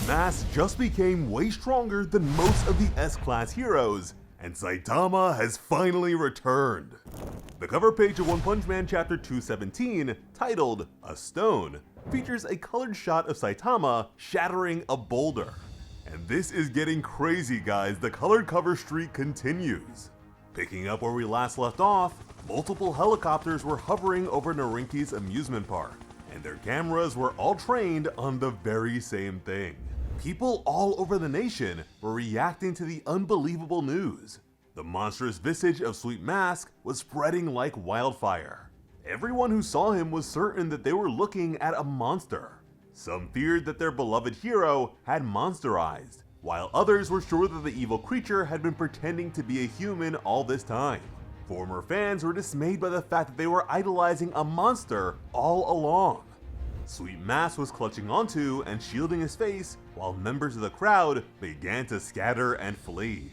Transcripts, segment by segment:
Mask just became way stronger than most of the S-Class heroes, and Saitama has finally returned. The cover page of One Punch Man Chapter 217, titled A Stone, features a colored shot of Saitama shattering a boulder. And this is getting crazy, guys. The colored cover streak continues. Picking up where we last left off, multiple helicopters were hovering over Narinki's amusement park, and their cameras were all trained on the very same thing. People all over the nation were reacting to the unbelievable news. The monstrous visage of Sweet Mask was spreading like wildfire. Everyone who saw him was certain that they were looking at a monster. Some feared that their beloved hero had monsterized, while others were sure that the evil creature had been pretending to be a human all this time. Former fans were dismayed by the fact that they were idolizing a monster all along. Sweet Mask was clutching onto and shielding his face, while members of the crowd began to scatter and flee.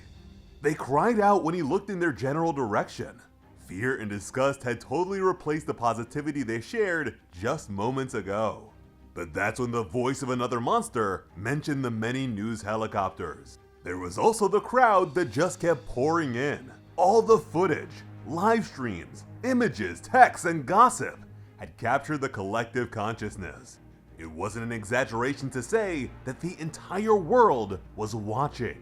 They cried out when he looked in their general direction. Fear and disgust had totally replaced the positivity they shared just moments ago. But that's when the voice of another monster mentioned the many news helicopters. There was also the crowd that just kept pouring in. All the footage, live streams, images, texts, and gossip had captured the collective consciousness. It wasn't an exaggeration to say that the entire world was watching.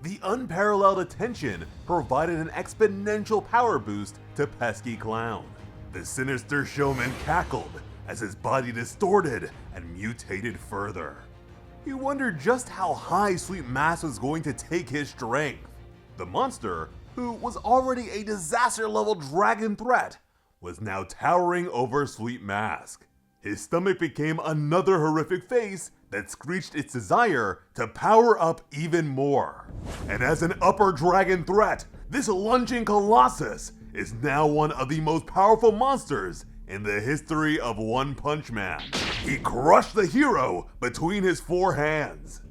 The unparalleled attention provided an exponential power boost to Pesky Clown. The sinister showman cackled as his body distorted and mutated further. He wondered just how high Sweet Mask was going to take his strength. The monster, who was already a disaster-level dragon threat, was now towering over Sweet Mask. His stomach became another horrific face that screeched its desire to power up even more. And as an upper dragon threat, this lunging colossus is now one of the most powerful monsters in the history of One Punch Man. He crushed the hero between his 4 hands.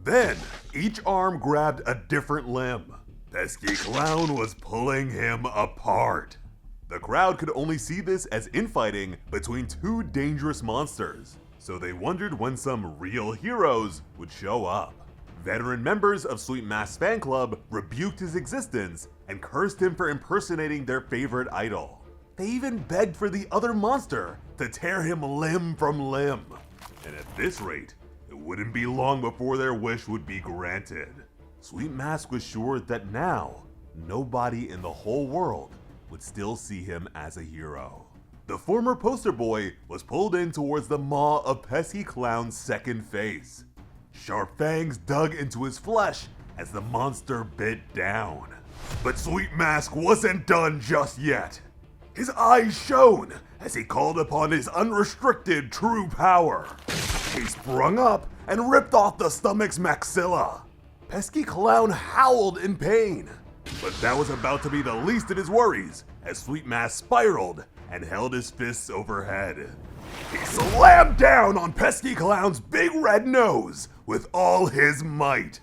Then, each arm grabbed a different limb. Pesky Clown was pulling him apart. The crowd could only see this as infighting between 2 dangerous monsters, so they wondered when some real heroes would show up. Veteran members of Sweet Mask's fan club rebuked his existence and cursed him for impersonating their favorite idol. They even begged for the other monster to tear him limb from limb. And at this rate, it wouldn't be long before their wish would be granted. Sweet Mask was sure that now, nobody in the whole world would still see him as a hero. The former poster boy was pulled in towards the maw of Pesky Clown's second face. Sharp fangs dug into his flesh as the monster bit down. But Sweet Mask wasn't done just yet. His eyes shone as he called upon his unrestricted true power. He sprung up and ripped off the stomach's maxilla. Pesky Clown howled in pain. But that was about to be the least of his worries as Sweet Mask spiraled and held his fists overhead. He slammed down on Pesky Clown's big red nose with all his might.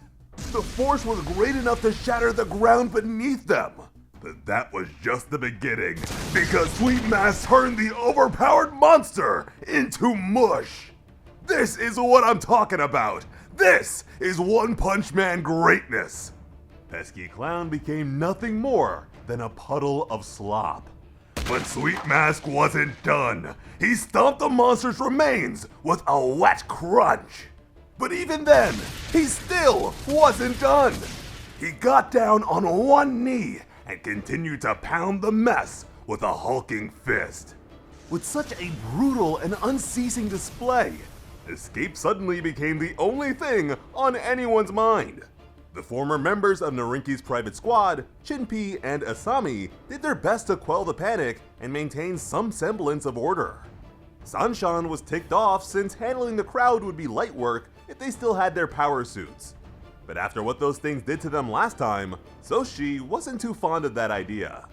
The force was great enough to shatter the ground beneath them. But that was just the beginning, because Sweet Mask turned the overpowered monster into mush. This is what I'm talking about. This is One Punch Man greatness. Pesky Clown became nothing more than a puddle of slop. But Sweet Mask wasn't done. He stomped the monster's remains with a wet crunch. But even then, he still wasn't done. He got down on one knee and continued to pound the mess with a hulking fist. With such a brutal and unceasing display, escape suddenly became the only thing on anyone's mind. The former members of Narinki's private squad, Shinpei and Asami, did their best to quell the panic and maintain some semblance of order. Sanshan was ticked off since handling the crowd would be light work if they still had their power suits. But after what those things did to them last time, Soshi wasn't too fond of that idea.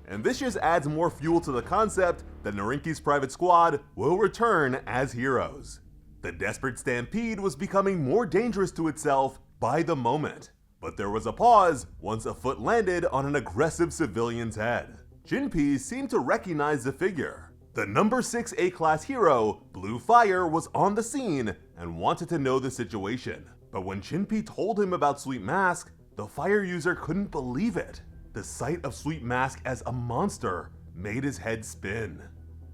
And this just adds more fuel to the concept that Narinki's private squad will return as heroes. The desperate stampede was becoming more dangerous to itself by the moment. But there was a pause once a foot landed on an aggressive civilian's head. Shinpei seemed to recognize the figure. The number 6 A-class hero, Blue Fire, was on the scene and wanted to know the situation. But when Shinpei told him about Sweet Mask, the fire user couldn't believe it. The sight of Sweet Mask as a monster made his head spin.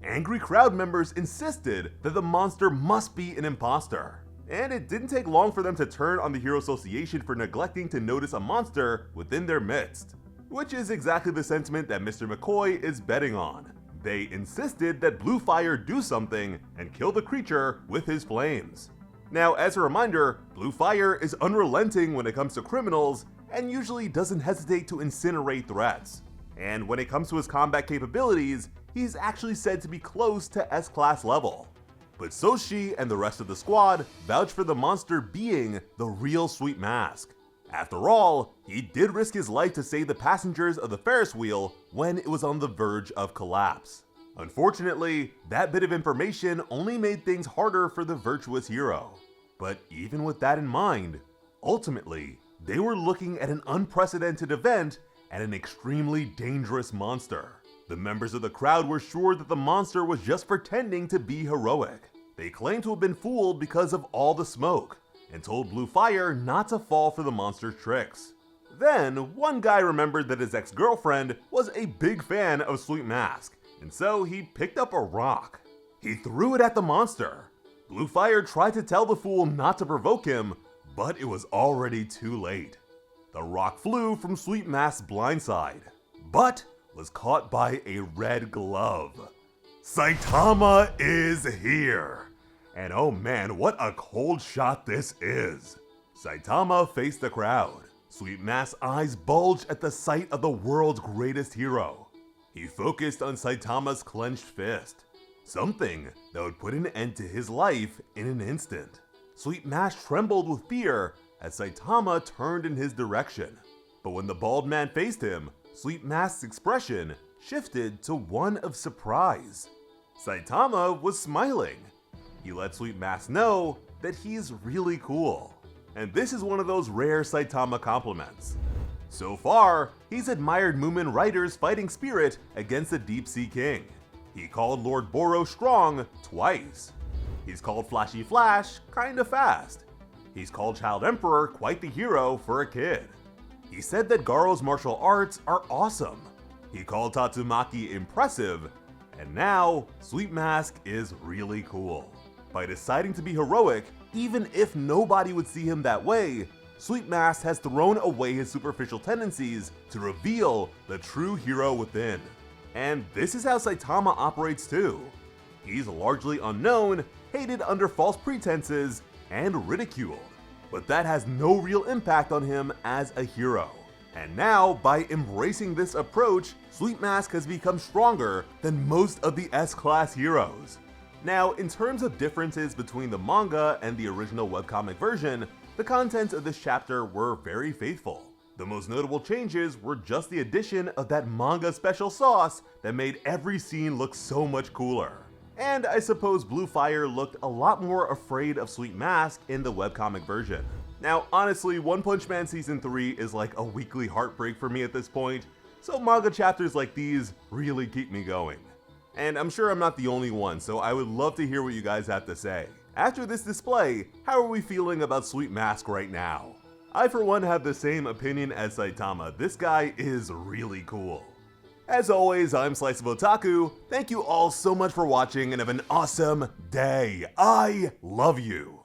Angry crowd members insisted that the monster must be an imposter. And it didn't take long for them to turn on the Hero Association for neglecting to notice a monster within their midst. Which is exactly the sentiment that Mr. McCoy is betting on. They insisted that Blue Fire do something and kill the creature with his flames. Now, as a reminder, Blue Fire is unrelenting when it comes to criminals and usually doesn't hesitate to incinerate threats. And when it comes to his combat capabilities, he's actually said to be close to S-Class level. But Soshi and the rest of the squad vouch for the monster being the real Sweet Mask. After all, he did risk his life to save the passengers of the Ferris wheel when it was on the verge of collapse. Unfortunately, that bit of information only made things harder for the virtuous hero. But even with that in mind, ultimately, they were looking at an unprecedented event and an extremely dangerous monster. The members of the crowd were sure that the monster was just pretending to be heroic. They claimed to have been fooled because of all the smoke, and told Blue Fire not to fall for the monster's tricks. Then, one guy remembered that his ex-girlfriend was a big fan of Sweet Mask, and so he picked up a rock. He threw it at the monster. Blue Fire tried to tell the fool not to provoke him, but it was already too late. The rock flew from Sweet Mask's blind side, but was caught by a red glove. Saitama is here! And oh man, what a cold shot this is! Saitama faced the crowd. Sweet Mask's eyes bulged at the sight of the world's greatest hero. He focused on Saitama's clenched fist, something that would put an end to his life in an instant. Sweet Mask trembled with fear as Saitama turned in his direction. But when the bald man faced him, Sweet Mask's expression shifted to one of surprise. Saitama was smiling. He let Sweet Mask know that he's really cool. And this is one of those rare Saitama compliments. So far, he's admired Moomin Rider's fighting spirit against the Deep Sea King. He called Lord Boro strong twice. He's called Flashy Flash kinda fast. He's called Child Emperor quite the hero for a kid. He said that Garo's martial arts are awesome. He called Tatsumaki impressive. And now, Sweet Mask is really cool. By deciding to be heroic, even if nobody would see him that way, Sweet Mask has thrown away his superficial tendencies to reveal the true hero within. And this is how Saitama operates too. He's largely unknown, hated under false pretenses, and ridiculed. But that has no real impact on him as a hero. And now, by embracing this approach, Sweet Mask has become stronger than most of the S-Class heroes. Now, in terms of differences between the manga and the original webcomic version, the contents of this chapter were very faithful. The most notable changes were just the addition of that manga special sauce that made every scene look so much cooler. And I suppose Blue Fire looked a lot more afraid of Sweet Mask in the webcomic version. Now, honestly, One Punch Man Season 3 is like a weekly heartbreak for me at this point, so manga chapters like these really keep me going. And I'm sure I'm not the only one, so I would love to hear what you guys have to say. After this display, how are we feeling about Sweet Mask right now? I for one have the same opinion as Saitama. This guy is really cool. As always, I'm Slice of Otaku. Thank you all so much for watching and have an awesome day. I love you.